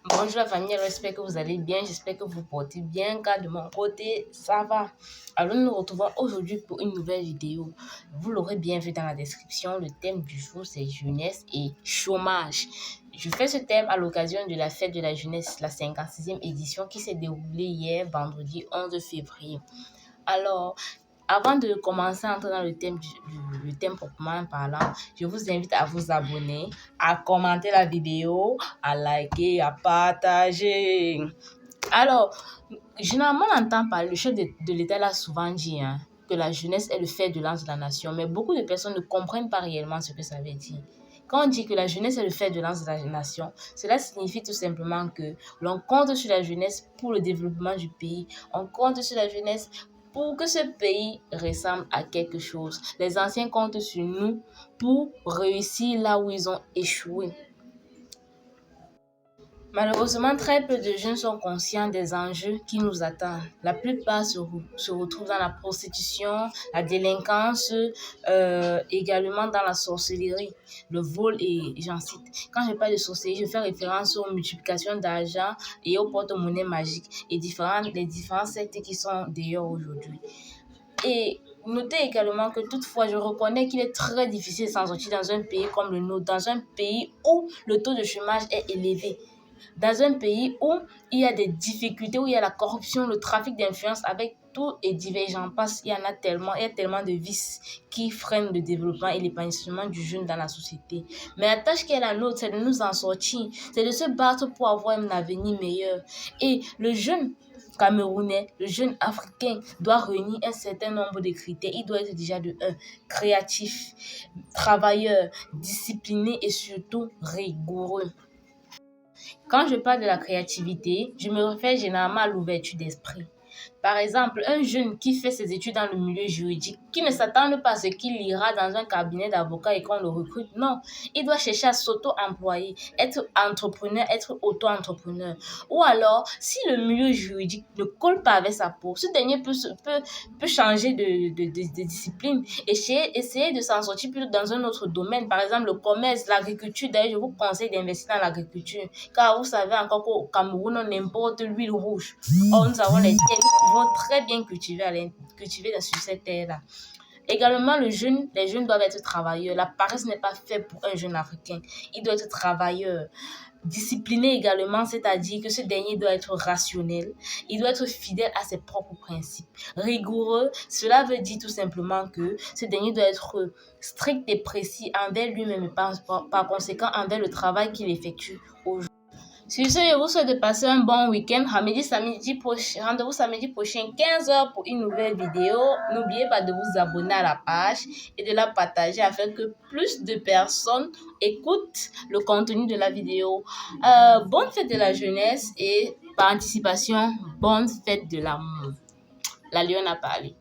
Bonjour la famille, j'espère que vous allez bien, j'espère que vous portez bien, car de mon côté, ça va. Alors nous nous retrouvons aujourd'hui pour une nouvelle vidéo. Vous l'aurez bien vu dans la description, le thème du jour c'est jeunesse et chômage. Je fais ce thème à l'occasion de la fête de la jeunesse, la 56e édition qui s'est déroulée hier, vendredi 11 février. Alors, avant de commencer à entrer dans le thème proprement parlant, je vous invite à vous abonner, à commenter la vidéo, à liker, à partager. Alors, généralement, on entend parler, le chef de l'État l'a souvent dit, que la jeunesse est le fer de lance de la nation, mais beaucoup de personnes ne comprennent pas réellement ce que ça veut dire. Quand on dit que la jeunesse est le fer de lance de la nation, cela signifie tout simplement que l'on compte sur la jeunesse pour le développement du pays. On compte sur la jeunesse pour que ce pays ressemble à quelque chose. Les anciens comptent sur nous pour réussir là où ils ont échoué. Malheureusement, très peu de jeunes sont conscients des enjeux qui nous attendent. La plupart se retrouvent dans la prostitution, la délinquance, également dans la sorcellerie, le vol et j'en cite. Quand je parle de sorcellerie, je fais référence aux multiplications d'argent et aux porte-monnaies magiques et les différents sectes qui sont d'ailleurs aujourd'hui. Et notez également que toutefois, je reconnais qu'il est très difficile de s'en sortir dans un pays comme le nôtre, dans un pays où le taux de chômage est élevé. Dans un pays où il y a des difficultés, où il y a la corruption, le trafic d'influence avec tout et divers, j'en passe, il y a tellement de vices qui freinent le développement et l'épanouissement du jeune dans la société. Mais la tâche qui est la nôtre, c'est de nous en sortir, c'est de se battre pour avoir un avenir meilleur. Et le jeune Camerounais, le jeune Africain doit réunir un certain nombre de critères. Il doit être déjà de 1, créatif, travailleur, discipliné et surtout rigoureux. Quand je parle de la créativité, je me réfère généralement à l'ouverture d'esprit. Par exemple, un jeune qui fait ses études dans le milieu juridique, qui ne s'attend pas à ce qu'il ira dans un cabinet d'avocat et qu'on le recrute, non. Il doit chercher à s'auto-employer, être entrepreneur, être auto-entrepreneur. Ou alors, si le milieu juridique ne colle pas avec sa peau, ce dernier peut changer de discipline et essayer de s'en sortir plutôt dans un autre domaine. Par exemple, le commerce, l'agriculture. D'ailleurs, je vous conseille d'investir dans l'agriculture. Car vous savez encore qu'au Cameroun, on importe l'huile rouge. Or, nous avons les terres, nous pouvons très bien cultiver sur cette terre-là. Également, les jeunes doivent être travailleurs. La paresse n'est pas faite pour un jeune Africain. Il doit être travailleur. Discipliné également, c'est-à-dire que ce dernier doit être rationnel. Il doit être fidèle à ses propres principes. Rigoureux, cela veut dire tout simplement que ce dernier doit être strict et précis envers lui-même et par conséquent envers le travail qu'il effectue au jour. Sur ce, je vous souhaite de passer un bon week-end. Rendez-vous samedi prochain, 15h pour une nouvelle vidéo. N'oubliez pas de vous abonner à la page et de la partager afin que plus de personnes écoutent le contenu de la vidéo. Bonne fête de la jeunesse et par anticipation, bonne fête de l'amour. La Lionne a parlé.